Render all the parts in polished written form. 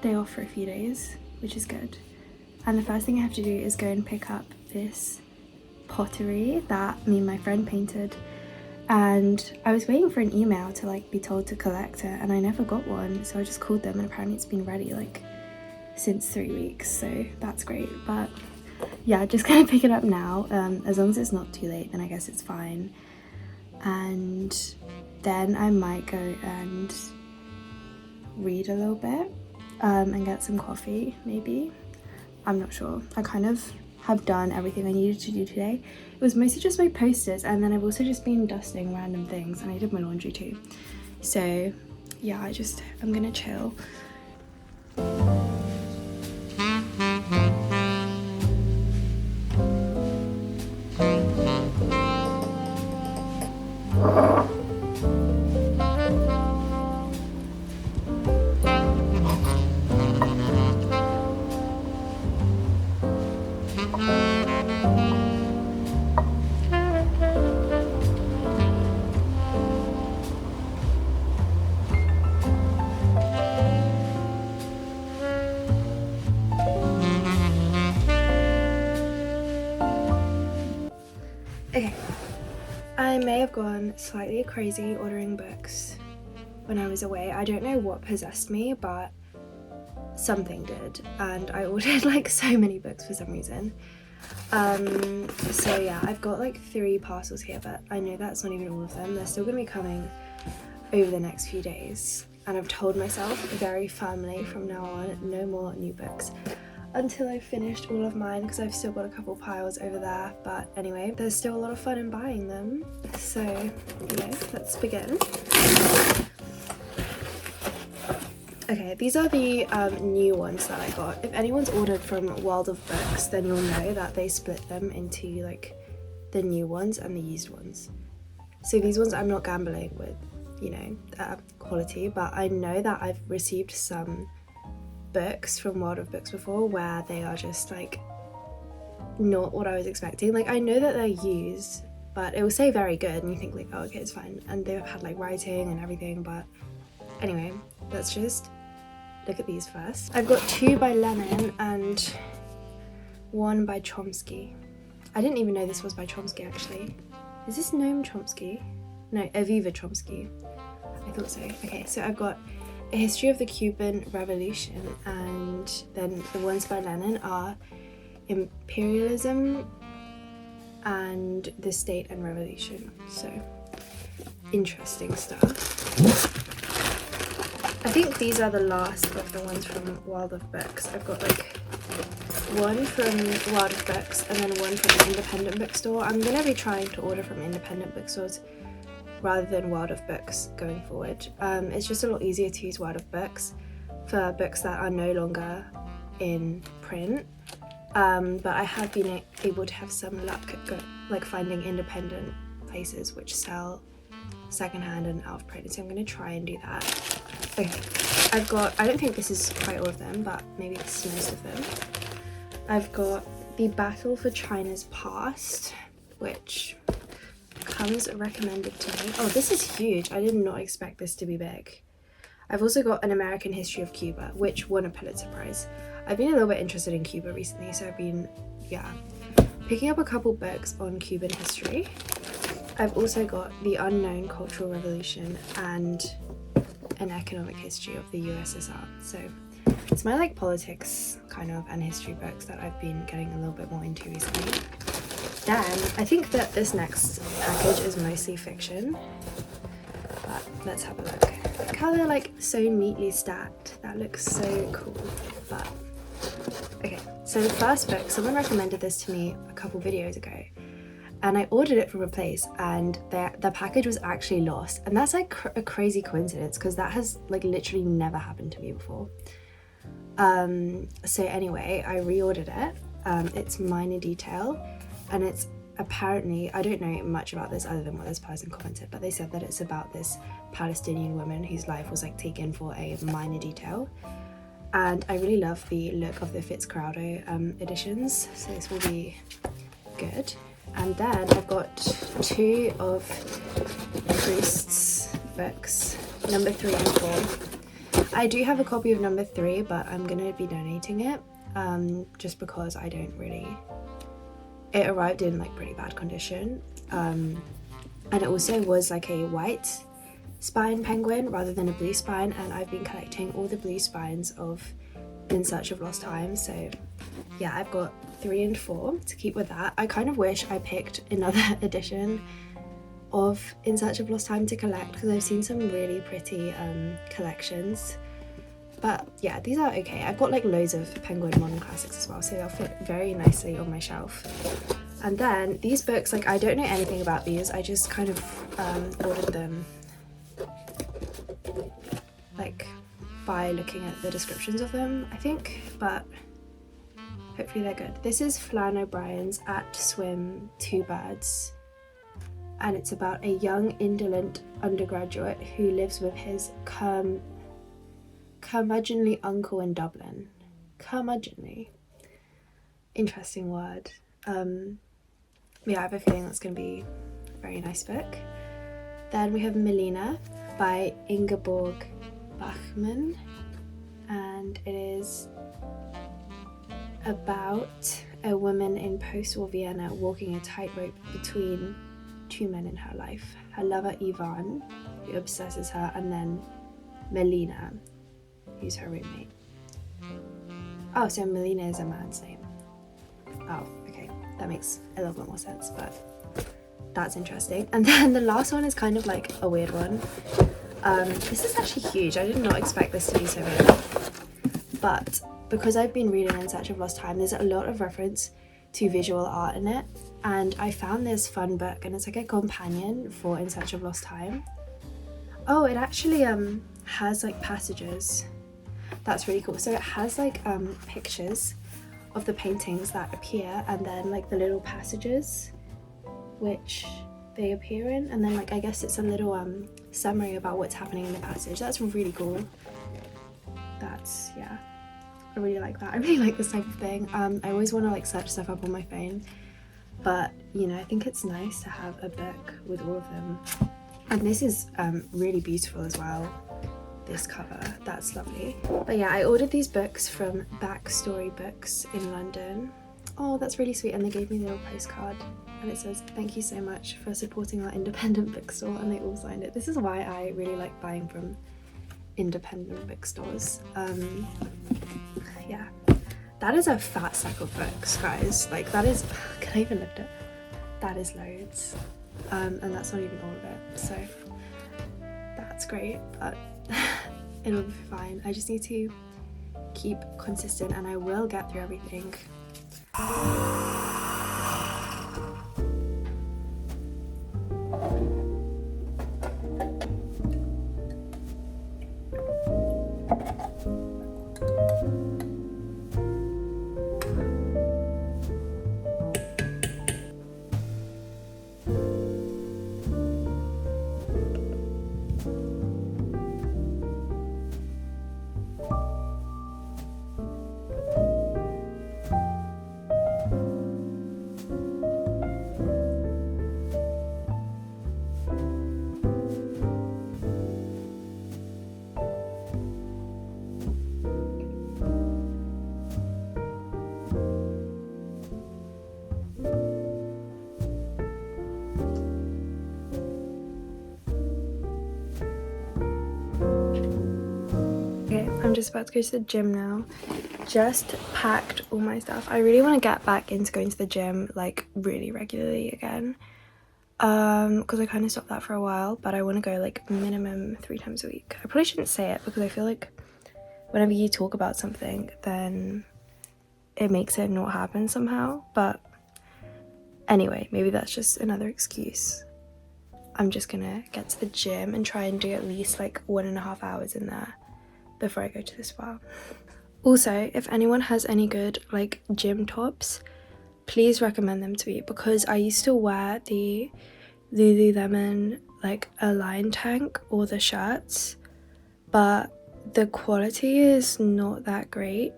day off for a few days, which is good. And the first thing I have to do is go and pick up this pottery that me and my friend painted. And I was waiting for an email to like be told to collect it, and I never got one, so I just called them, and apparently it's been ready like since 3 weeks, so that's great. But yeah, just gonna pick it up now. As long as it's not too late, then I guess it's fine. And then I might go and read a little bit and get some coffee, maybe. I'm not sure. I kind of have done everything I needed to do today. It was mostly just my posters, and then I've also just been dusting random things, and I did my laundry too. So yeah, I'm gonna chill. Okay, I may have gone slightly crazy ordering books when I was away. I don't know what possessed me, but something did, and I ordered like so many books for some reason. So yeah, I've got like 3 parcels here, but I know that's not even all of them. They're still gonna be coming over the next few days, and I've told myself very firmly from now on, no more new books until I've finished all of mine, because I've still got a couple piles over there. But anyway, there's still a lot of fun in buying them, so you know, let's begin. Okay, these are the new ones that I got. If anyone's ordered from World of Books, then you'll know that they split them into like the new ones and the used ones. So these ones I'm not gambling with, you know, quality, but I know that I've received some books from World of Books before where they are just like not what I was expecting. Like I know that they're used, but it will say very good, and you think like, oh okay, it's fine, and they've had like writing and everything. But anyway, let's just look at these first. I've got 2 by Lenin and 1 by Chomsky. I didn't even know this was by Chomsky actually. Is this Noam Chomsky? No, Aviva Chomsky. I thought so. Okay, so I've got A History of the Cuban Revolution, and then the ones by Lenin are Imperialism and the State and Revolution. So interesting stuff. I think these are the last of the ones from World of Books. I've got like 1 from World of Books and then 1 from an independent bookstore. I'm going to be trying to order from independent bookstores rather than World of Books going forward. It's just a lot easier to use World of Books for books that are no longer in print. But I have been able to have some luck like finding independent places which sell secondhand and out of print, so I'm going to try and do that. Okay, I've got, I don't think this is quite all of them, but maybe it's most of them. I've got The Battle for China's Past, which comes recommended to me. Oh, this is huge. I did not expect this to be big. I've also got An American History of Cuba, which won a Pulitzer Prize. I've been a little bit interested in Cuba recently, so I've been, picking up a couple books on Cuban history. I've also got The Unknown Cultural Revolution and An Economic History of the USSR. So it's my like politics kind of and history books that I've been getting a little bit more into recently. Then I think that this next package is mostly fiction, but let's have a look. Look how they're like so neatly stacked. That looks so cool. But okay, so the first book, someone recommended this to me a couple videos ago, and I ordered it from a place, and the package was actually lost, and that's like a crazy coincidence because that has like literally never happened to me before. So anyway, I reordered it. It's Minor Detail, and it's apparently, I don't know much about this other than what this person commented, but they said that it's about this Palestinian woman whose life was like taken for a minor detail. And I really love the look of the Fitzcarraldo editions, so this will be good. And then I've got 2 of Proust's books, number 3 and 4. I do have a copy of number 3, but I'm gonna be donating it, just because I don't really, it arrived in like pretty bad condition, and it also was like a white spine penguin rather than a blue spine, and I've been collecting all the blue spines of In Search of Lost Time, so yeah, I've got 3 and 4 to keep with that. I kind of wish I picked another edition of In Search of Lost Time to collect, because I've seen some really pretty collections, but yeah, these are okay. I've got like loads of Penguin Modern Classics as well, so they'll fit very nicely on my shelf. And then these books, like I don't know anything about these, I just kind of ordered them like by looking at the descriptions of them, I think, but hopefully they're good. This is Flann O'Brien's At Swim, Two Birds, and it's about a young indolent undergraduate who lives with his curmudgeonly uncle in Dublin. Curmudgeonly. Interesting word. Yeah, I have a feeling that's going to be a very nice book. Then we have Melina by Ingeborg Bachmann, and it is about a woman in post-war Vienna walking a tightrope between 2 men in her life. Her lover Ivan, who obsesses her, and then Melina, who's her roommate. Oh, so Melina is a man's name. Oh, okay, that makes a little bit more sense, but that's interesting. And then the last one is kind of like a weird one. This is actually huge. I did not expect this to be so big, but because I've been reading In Search of Lost Time, there's a lot of reference to visual art in it, and I found this fun book, and it's like a companion for In Search of Lost Time. Oh, it actually has like passages. That's really cool. So it has like pictures of the paintings that appear, and then like the little passages which they appear in, and then like I guess it's a little summary about what's happening in the passage. That's really cool. That's, yeah, I really like that. I really like this type of thing. I always want to like search stuff up on my phone, but you know, I think it's nice to have a book with all of them. And this is really beautiful as well, this cover. That's lovely. But yeah, I ordered these books from Backstory Books in London. Oh, that's really sweet. And they gave me a little postcard, and it says, "Thank you so much for supporting our independent bookstore," and they all signed it. This is why I really like buying from independent bookstores. Yeah, that is a fat stack of books, guys. Like that is, can I even lift it? That is loads. And that's not even all of it, so that's great, but it'll be fine. I just need to keep consistent, and I will get through everything. I'm just about to go to the gym now. Just packed all my stuff. I really want to get back into going to the gym like really regularly again, because I kind of stopped that for a while, but I want to go like minimum 3 times a week. I probably shouldn't say it, because I feel like whenever you talk about something, then it makes it not happen somehow. But anyway, maybe that's just another excuse. I'm just gonna get to the gym and try and do at least like 1.5 hours in there before I go to the spa. Also, if anyone has any good like gym tops, please recommend them to me, because I used to wear the Lululemon like Align tank or the shirts, but the quality is not that great,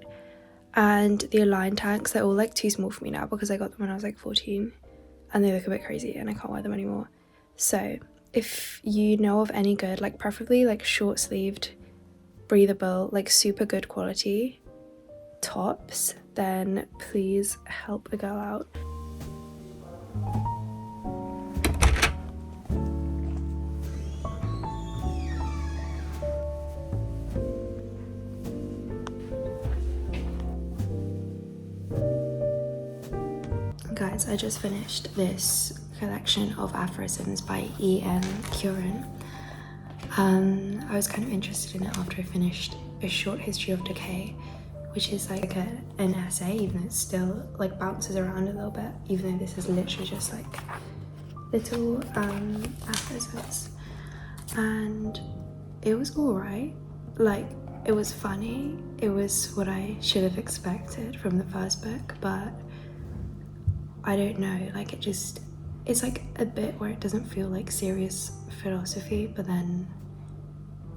and the Align tanks, they're all like too small for me now, because I got them when I was like 14 and they look a bit crazy and I can't wear them anymore. So if you know of any good, like preferably like short sleeved breathable, like super good quality tops, then please help a girl out. Guys, I just finished this collection of aphorisms by E.M. Curin. I was kind of interested in it after I finished A Short History of Decay, which is like an essay, even though it still like bounces around a little bit, even though this is literally just like little aphorisms. And it was alright. Like, it was funny. It was what I should have expected from the first book, but I don't know, like it's like a bit where it doesn't feel like serious philosophy, but then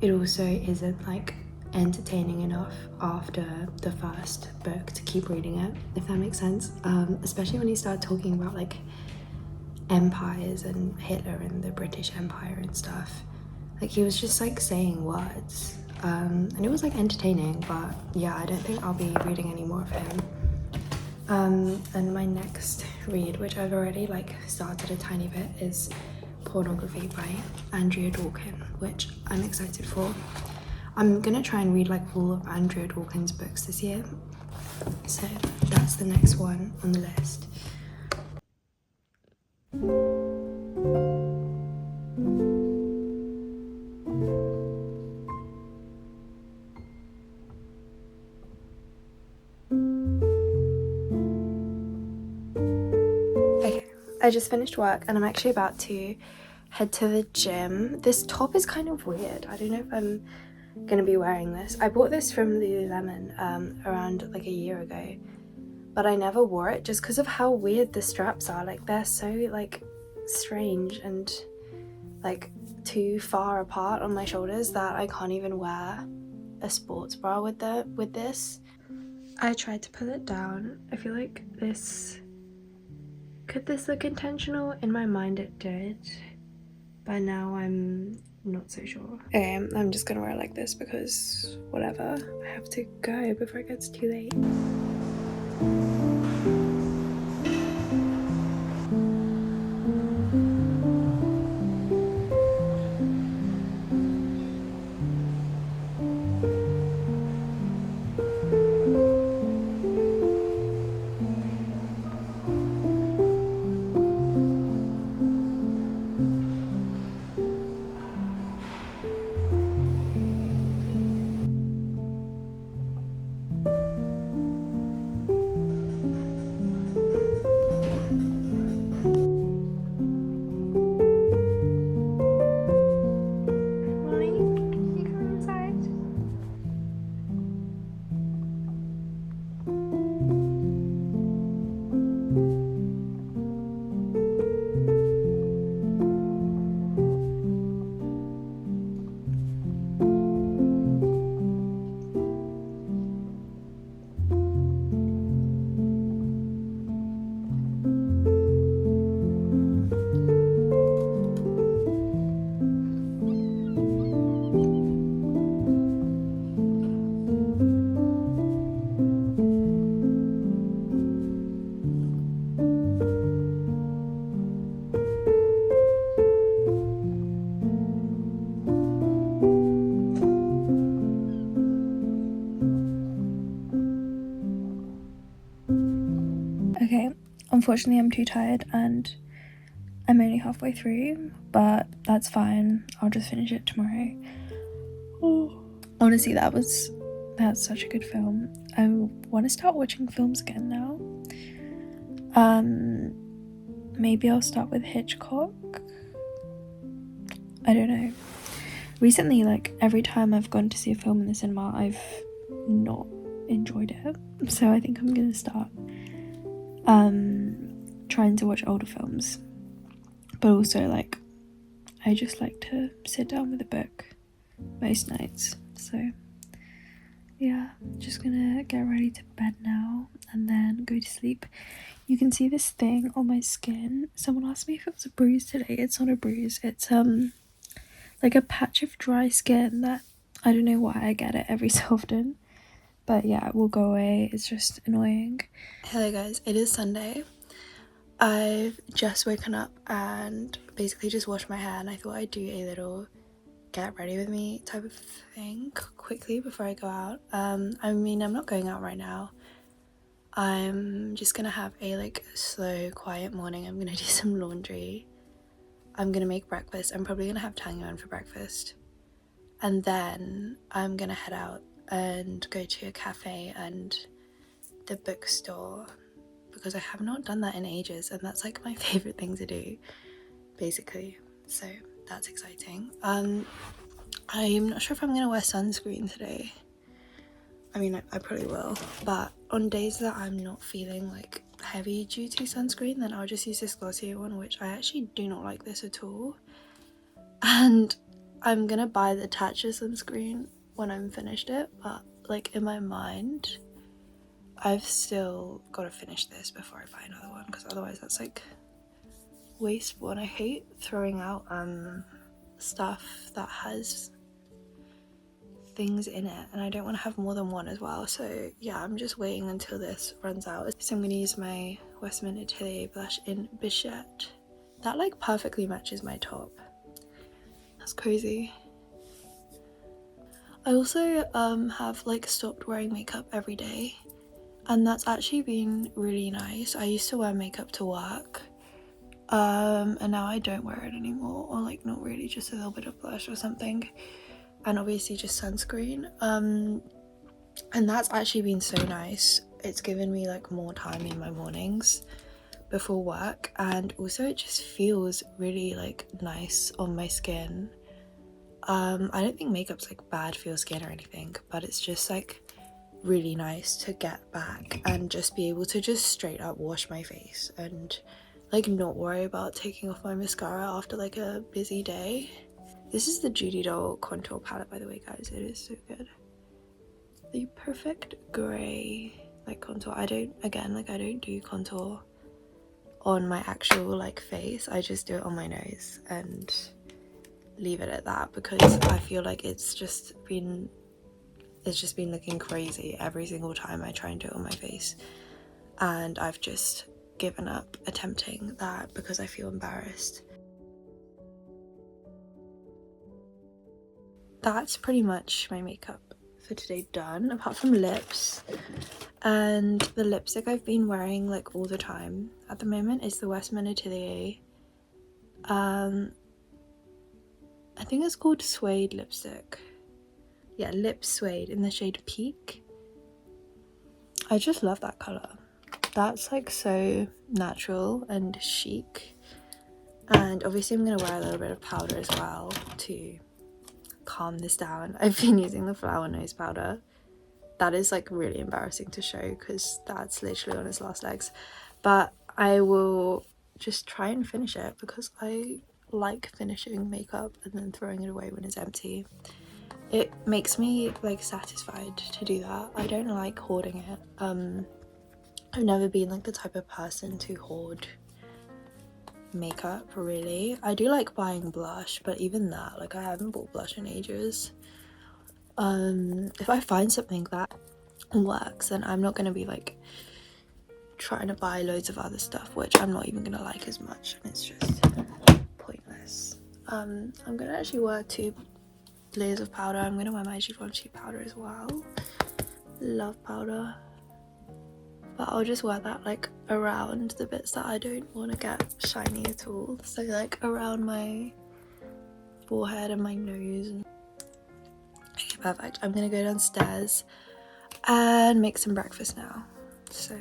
it also isn't like entertaining enough after the first book to keep reading it, if that makes sense. Especially when he started talking about like empires and Hitler and the British Empire and stuff. Like, he was just like saying words, and it was like entertaining, but yeah, I don't think I'll be reading any more of him. And my next read, which I've already like started a tiny bit, is Pornography by Andrea Dworkin, which I'm excited for. I'm gonna try and read like all of Andrea Dworkin's books this year, so that's the next one on the list. I just finished work and I'm actually about to head to the gym. This top is kind of weird. I don't know if I'm gonna be wearing this. I bought this from Lululemon around like a year ago, but I never wore it just because of how weird the straps are. Like, they're so like strange and like too far apart on my shoulders that I can't even wear a sports bra with this. I tried to pull it down. I feel like this... Could this look intentional? In my mind it did, but now I'm not so sure. Okay, I'm just gonna wear it like this because whatever. I have to go before it gets too late. Okay, unfortunately I'm too tired and I'm only halfway through, but that's fine. I'll just finish it tomorrow. Oh. Honestly, that's such a good film. I want to start watching films again now. Maybe I'll start with Hitchcock. I don't know. Recently, like, every time I've gone to see a film in the cinema, I've not enjoyed it. So I think I'm gonna start trying to watch older films. But also, like, I just like to sit down with a book most nights. So yeah, just gonna get ready to bed now and then go to sleep. You can see this thing on my skin. Someone asked me if it was a bruise today. It's not a bruise. It's like a patch of dry skin that I don't know why I get it every so often, but yeah, it will go away. It's just annoying. Hello guys, it is Sunday. I've just woken up and basically just washed my hair, and I thought I'd do a little get ready with me type of thing quickly before I go out. I mean, I'm not going out right now. I'm just gonna have a like slow, quiet morning. I'm gonna do some laundry. I'm gonna make breakfast. I'm probably gonna have tangyeon for breakfast. And then I'm gonna head out and go to a cafe and the bookstore, because I have not done that in ages, and that's like my favorite thing to do, basically. So that's exciting. I'm not sure if I'm gonna wear sunscreen today. I mean, I probably will, but on days that I'm not feeling like heavy duty sunscreen, then I'll just use this Glossier one, which I actually do not like this at all. And I'm gonna buy the Tatcha sunscreen when I'm finished it, but like in my mind, I've still got to finish this before I buy another one, because otherwise that's like wasteful, and I hate throwing out stuff that has things in it, and I don't want to have more than one as well. So yeah, I'm just waiting until this runs out. So I'm gonna use my Westman Atelier blush in Bichette. That like perfectly matches my top. That's crazy. I also have like stopped wearing makeup every day, and that's actually been really nice. I used to wear makeup to work, and now I don't wear it anymore, or like not really, just a little bit of blush or something, and obviously just sunscreen. And that's actually been so nice. It's given me like more time in my mornings before work, and also it just feels really like nice on my skin. I don't think makeup's like bad for your skin or anything, but it's just like really nice to get back and just be able to just straight up wash my face and like not worry about taking off my mascara after like a busy day. This is the Judy Doll contour palette, by the way, guys. It is so good. The perfect grey like contour. I don't do contour on my actual like face. I just do it on my nose and leave it at that, because I feel like it's just been looking crazy every single time I try and do it on my face, and I've just given up attempting that because I feel embarrassed. That's pretty much my makeup for today done, apart from lips. And the lipstick I've been wearing like all the time at the moment is the Westman Atelier. I think it's called Suede lipstick. Yeah, Lip Suede in the shade Peak. I just love that colour. That's like so natural and chic. And obviously I'm going to wear a little bit of powder as well to calm this down. I've been using the Flower Nose powder. That is like really embarrassing to show because that's literally on its last legs. But I will just try and finish it because I like finishing makeup and then throwing it away when it's empty. It makes me like satisfied to do that. I don't like hoarding it. I've never been like the type of person to hoard makeup really. I do like buying blush, but even that, like I haven't bought blush in ages. If I find something that works, then I'm not gonna be like trying to buy loads of other stuff which I'm not even gonna like as much, and it's just pointless. I'm gonna actually wear 2 layers of powder. I'm gonna wear my Givenchy powder as well. Love powder, but I'll just wear that like around the bits that I don't want to get shiny at all, so like around my forehead and my nose. Okay, perfect. I'm gonna go downstairs and make some breakfast now. So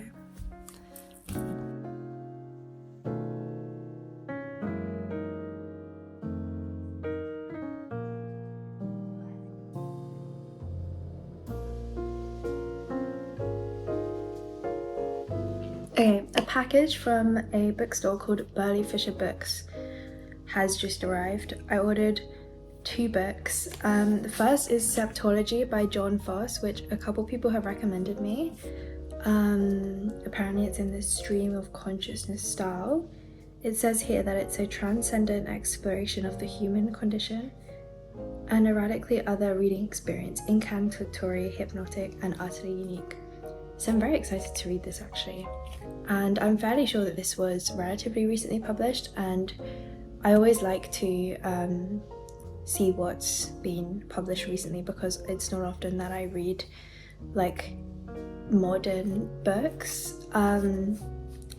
okay, a package from a bookstore called Burley Fisher Books has just arrived. I ordered 2 books. The first is Septology by John Foss, which a couple people have recommended me. Apparently it's in this stream of consciousness style. It says here that it's a transcendent exploration of the human condition and a radically other reading experience, incantatory, hypnotic, and utterly unique. So I'm very excited to read this actually. And I'm fairly sure that this was relatively recently published, and I always like to see what's been published recently because it's not often that I read like modern books.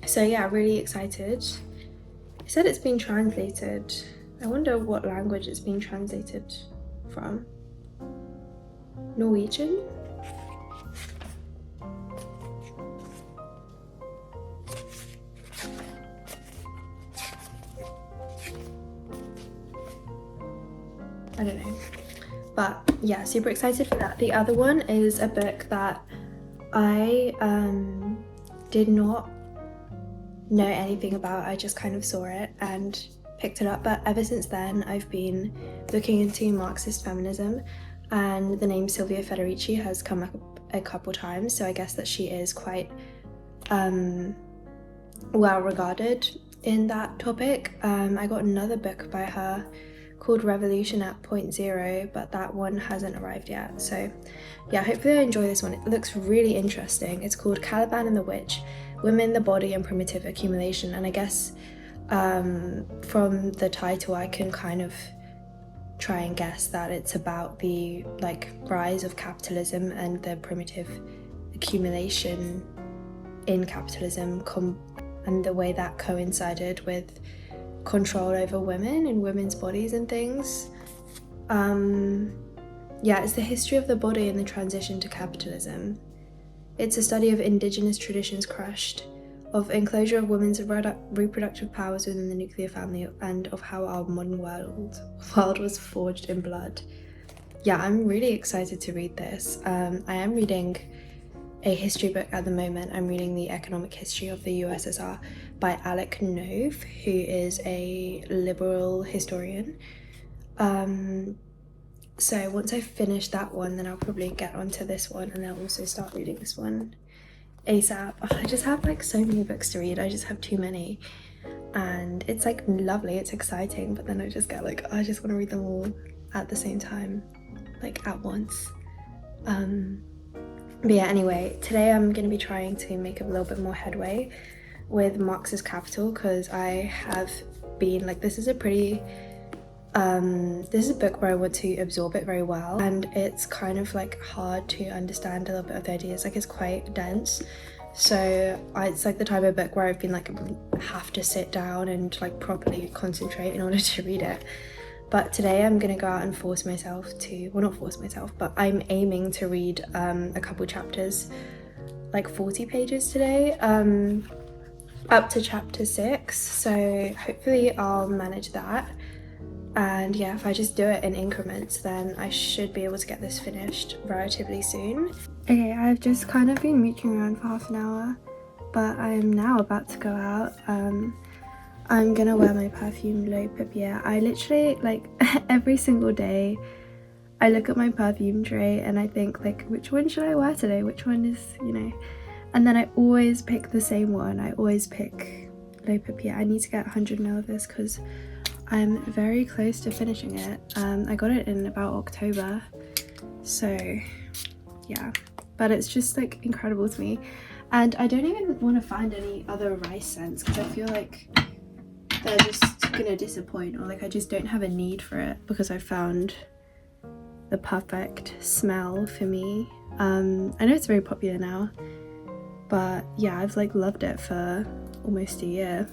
So yeah, really excited. It said it's been translated. I wonder what language it's been translated from. Norwegian? I don't know. But yeah, super excited for that. The other one is a book that I did not know anything about. I just kind of saw it and picked it up, but ever since then I've been looking into Marxist feminism, and the name Silvia Federici has come up a couple times, so I guess that she is quite well regarded in that topic. I got another book by her called Revolution at Point Zero, but that one hasn't arrived yet. So yeah, hopefully I enjoy this one. It looks really interesting. It's called Caliban and the Witch, Women, the Body and Primitive Accumulation, and I guess from the title I can kind of try and guess that it's about the like rise of capitalism and the primitive accumulation in capitalism and the way that coincided with control over women and women's bodies and things. Yeah, it's the history of the body and the transition to capitalism. It's a study of indigenous traditions crushed, of enclosure of women's reproductive powers within the nuclear family, and of how our modern world was forged in blood. Yeah, I'm really excited to read this. I am reading a history book at the moment. I'm reading The Economic History of the USSR by Alec Nove, who is a liberal historian. So once I finish that one, then I'll probably get onto this one, and I'll also start reading this one ASAP. I just have like so many books to read. I just have too many, and it's like lovely, it's exciting, but then I just get like, I just want to read them all at the same time, like at once. But yeah, anyway, today I'm going to be trying to make a little bit more headway with Marx's Capital, because I have been like, this is a book where I want to absorb it very well, and it's kind of like hard to understand a little bit of the ideas. Like, it's quite dense, so it's like the type of book where I've been like, have to sit down and like properly concentrate in order to read it. But today I'm gonna go out and force myself to, well, not force myself, but I'm aiming to read a couple chapters, like 40 pages today, up to chapter 6, so hopefully I'll manage that. And yeah, if I just do it in increments, then I should be able to get this finished relatively soon. Okay, I've just kind of been mooching around for half an hour, but I'm now about to go out. I'm gonna wear my perfume L'Oeil Papier. I literally, like, every single day, I look at my perfume tray and I think, like, which one should I wear today? Which one is, you know? And then I always pick the same one. I always pick L'Oeil Papier. I need to get 100 ml of this because I'm very close to finishing it. I got it in about October, so yeah, but it's just like incredible to me. And I don't even want to find any other rice scents because I feel like they're just gonna disappoint, or like I just don't have a need for it because I found the perfect smell for me. I know it's very popular now, but yeah, I've like loved it for almost a year.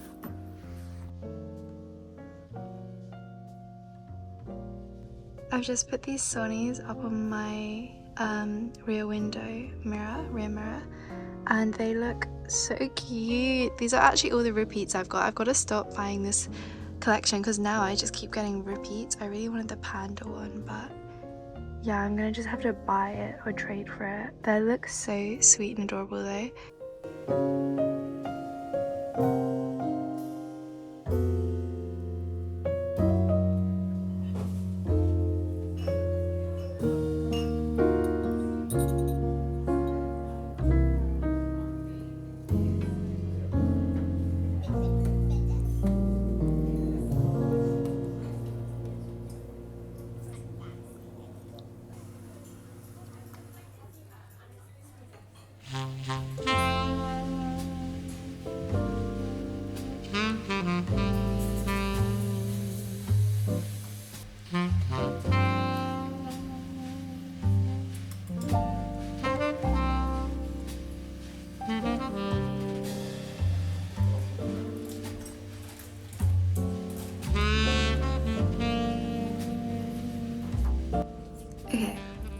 I've just put these Sonys up on my rear mirror, and they look so cute. These are actually all the repeats I've got. I've got to stop buying this collection because now I just keep getting repeats. I really wanted the panda one, but yeah, I'm gonna just have to buy it or trade for it. They look so sweet and adorable though.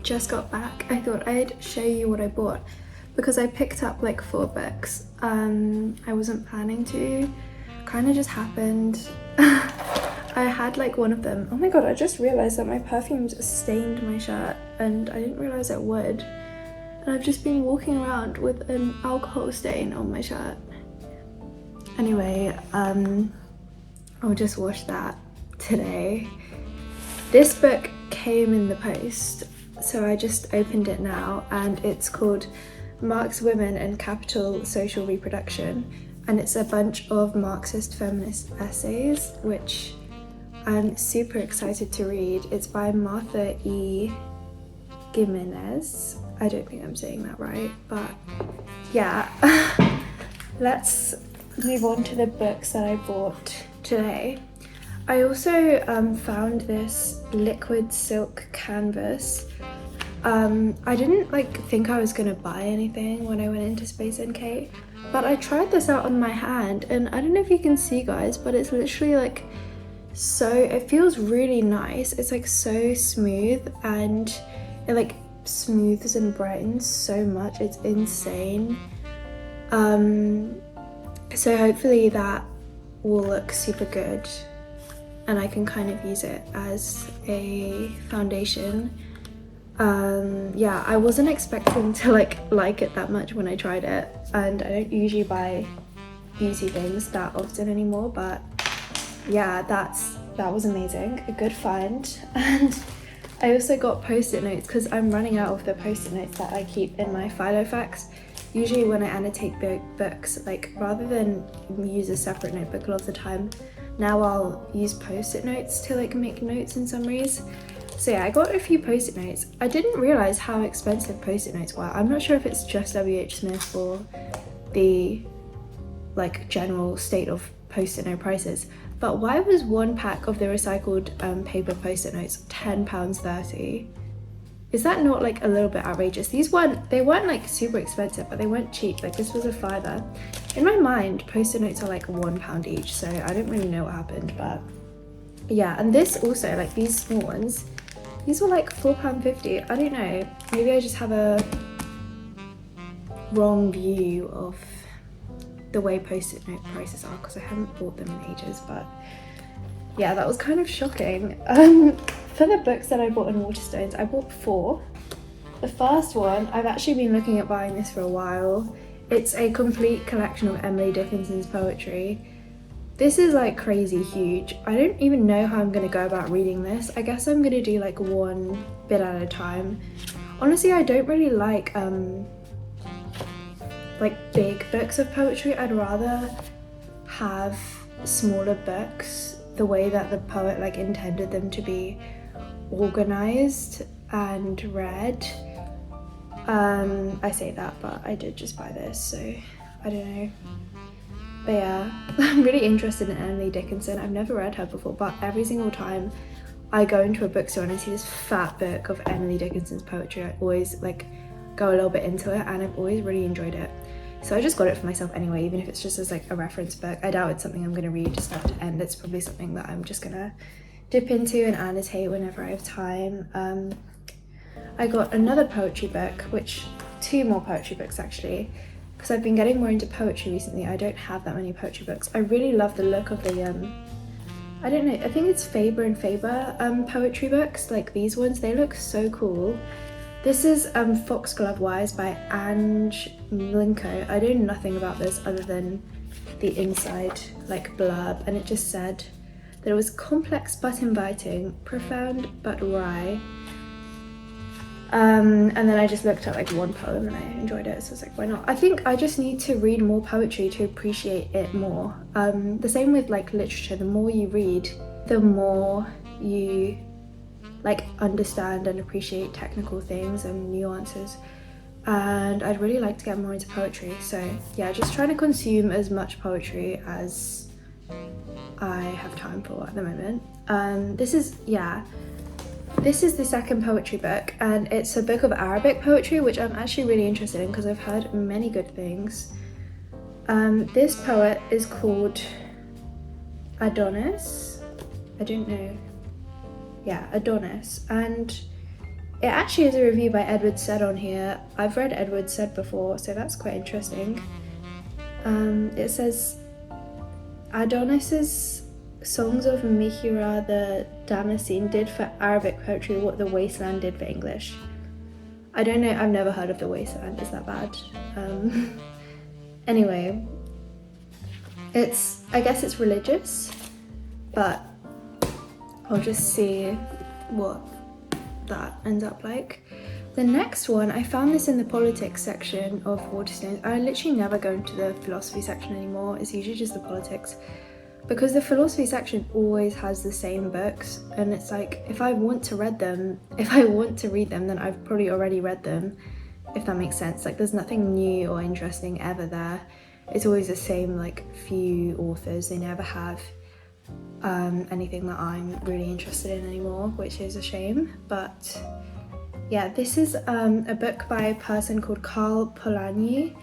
just got back, I thought I'd show you what I bought because I picked up like 4 books. I wasn't planning to, kind of just happened. I had like one of them. Oh my god, I just realized that my perfumes stained my shirt and I didn't realize it would. And I've just been walking around with an alcohol stain on my shirt. Anyway, I'll just wash that today. This book came in the post, so I just opened it now, and it's called Marx Women and Capital Social Reproduction, and it's a bunch of Marxist feminist essays, which I'm super excited to read. It's by Martha E. Gimenez. I don't think I'm saying that right, but yeah. Let's move on to the books that I bought today. I also found this liquid silk canvas. I didn't think I was gonna buy anything when I went into Space NK, but I tried this out on my hand, and I don't know if you can see, guys, but it's literally like it feels really nice. It's like so smooth, and it like smooths and brightens so much. It's insane. So hopefully that will look super good, and I can kind of use it as a foundation. Yeah, I wasn't expecting to like it that much when I tried it, and I don't usually buy beauty things that often anymore, but yeah, that was amazing, a good find. And I also got post-it notes because I'm running out of the post-it notes that I keep in my Filofax. Usually when I annotate books, rather than use a separate notebook a lot of the time, now I'll use post-it notes to make notes and summaries. So yeah, I got a few post-it notes. I didn't realize how expensive post-it notes were. I'm not sure if it's just WH Smith or the general state of post-it note prices, but why was one pack of the recycled paper post-it notes £10.30? Is that not a little bit outrageous? They weren't super expensive, but they weren't cheap. This was a £5. In my mind, post-it notes are £1 each, so I don't really know what happened, but yeah. And this also, these small ones, these were £4.50. I don't know, maybe I just have a wrong view of the way post-it note prices are because I haven't bought them in ages, but yeah, that was kind of shocking. For the books that I bought in Waterstones, I bought 4. The first one, I've actually been looking at buying this for a while. It's a complete collection of Emily Dickinson's poetry. This is crazy huge. I don't even know how I'm gonna go about reading this. I guess I'm gonna do one bit at a time. Honestly, I don't really like big books of poetry. I'd rather have smaller books, the way that the poet intended them to be organized and read. I say that, but I did just buy this, so I don't know. But yeah, I'm really interested in Emily Dickinson. I've never read her before, but every single time I go into a bookstore and I see this fat book of Emily Dickinson's poetry, I always go a little bit into it, and I've always really enjoyed it. So I just got it for myself anyway, even if it's just as a reference book. I doubt it's something I'm gonna read start to end. It's probably something that I'm just gonna dip into and annotate whenever I have time. I got another poetry book, 2 more poetry books actually, because I've been getting more into poetry recently. I don't have that many poetry books. I really love the look of the, I don't know, I think it's Faber and Faber poetry books, these ones. They look so cool. This is Foxglove Wise by Ange Mlinko. I know nothing about this other than the inside blurb, and it just said that it was complex but inviting, profound but wry. And then I just looked at one poem and I enjoyed it, so I was why not? I think I just need to read more poetry to appreciate it more. The same with literature. The more you read, the more you understand and appreciate technical things and nuances, and I'd really like to get more into poetry. So yeah, just trying to consume as much poetry as I have time for at the moment. This is the second poetry book, and it's a book of Arabic poetry, which I'm actually really interested in because I've heard many good things. This poet is called Adonis. I don't know. Yeah, Adonis, and it actually is a review by Edward Said on here. I've read Edward Said before, so that's quite interesting. It says Adonis's songs of Mihira the Damascene did for Arabic poetry what The Wasteland did for English. I don't know, I've never heard of The Wasteland, is that bad? Anyway, I guess it's religious, but I'll just see what that ends up like. The next one, I found this in the politics section of Waterstones. I literally never go into the philosophy section anymore. It's usually just the politics, because the philosophy section always has the same books, and it's like, if I want to read them, then I've probably already read them, if that makes sense. Like, there's nothing new or interesting ever there. It's always the same like few authors. They never have anything that I'm really interested in anymore, which is a shame. But yeah, this is a book by a person called Karl Polanyi,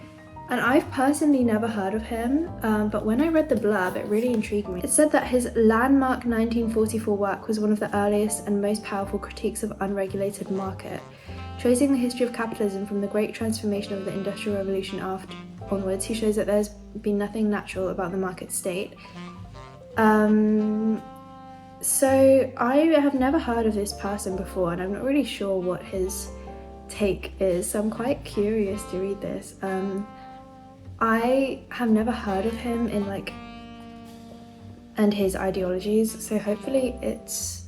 and I've personally never heard of him, but when I read the blurb, it really intrigued me. It said that his landmark 1944 work was one of the earliest and most powerful critiques of unregulated market, tracing the history of capitalism from the great transformation of the Industrial Revolution onwards. He shows that there's been nothing natural about the market state. So I have never heard of this person before, and I'm not really sure what his take is, so I'm quite curious to read this. I have never heard of him and his ideologies, so hopefully it's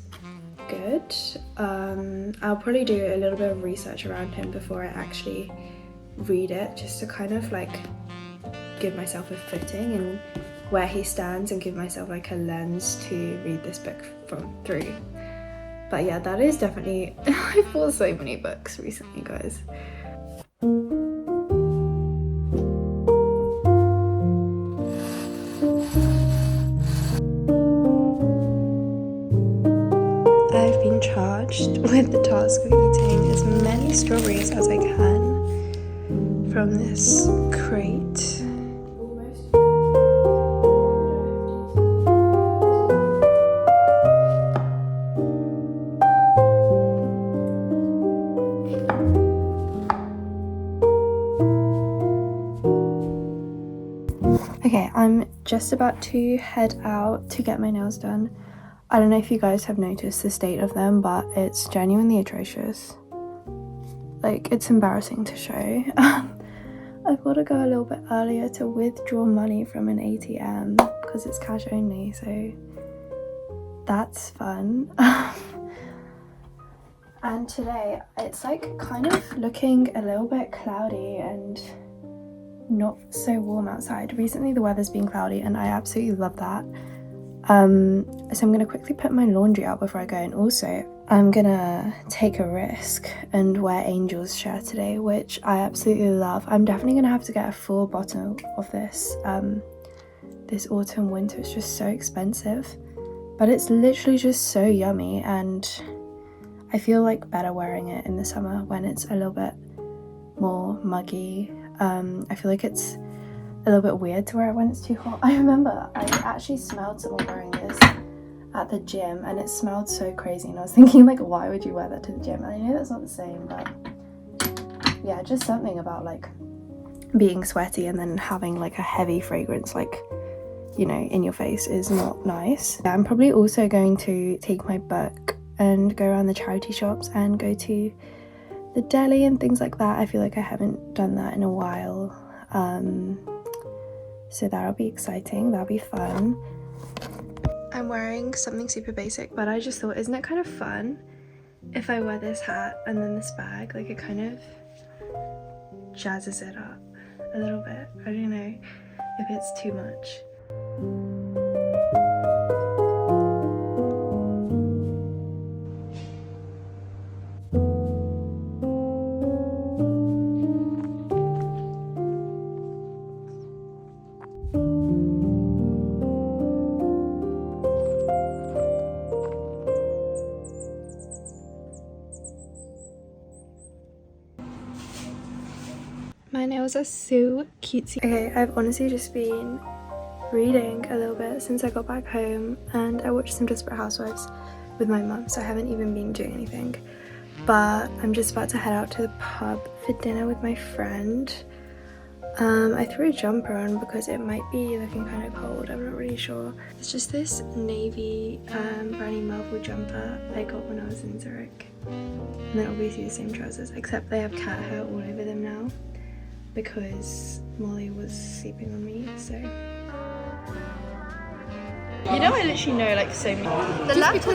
good. I'll probably do a little bit of research around him before I actually read it, just to kind of like give myself a footing in where he stands and give myself like a lens to read this book through. But yeah, that is definitely I bought so many books recently, guys. I've been charged with the task of eating as many strawberries as I can from this crate. Okay, I'm just about to head out to get my nails done. I don't know if you guys have noticed the state of them, but it's genuinely atrocious. Like, it's embarrassing to show. I've got to go a little bit earlier to withdraw money from an ATM because it's cash only, so that's fun. And today it's like kind of looking a little bit cloudy and not so warm outside. Recently the weather's been cloudy and I absolutely love that. So I'm gonna quickly put my laundry out before I go, and also I'm gonna take a risk and wear Angel's shirt today, which I absolutely love. I'm definitely gonna have to get a full bottle of this this autumn winter. It's just so expensive, but it's literally just so yummy, and I feel like better wearing it in the summer when it's a little bit more muggy. I feel like it's a little bit weird to wear it when it's too hot. I remember I actually smelled someone wearing this at the gym and it smelled so crazy, and I was thinking, like, why would you wear that to the gym? And I know that's not the same, but yeah, just something about like being sweaty and then having like a heavy fragrance, like, you know, in your face is not nice. I'm probably also going to take my book and go around the charity shops and go to the deli and things like that. I feel like I haven't done that in a while, so that'll be exciting, that'll be fun. I'm wearing something super basic, but I just thought, isn't it kind of fun if I wear this hat and then this bag? Like, it kind of jazzes it up a little bit. I don't know if it's too much. My nails are so cutesy. Okay, I've honestly just been reading a little bit since I got back home, and I watched some Desperate Housewives with my mum, so I haven't even been doing anything. but I'm just about to head out to the pub for dinner with my friend. I threw a jumper on because it might be looking kind of cold, I'm not really sure. It's just this navy brownie marble jumper I got when I was in Zurich. And then obviously the same trousers, except they have cat hair all over them now because Molly was sleeping on me, so. You know, I literally know like so many. The laptop.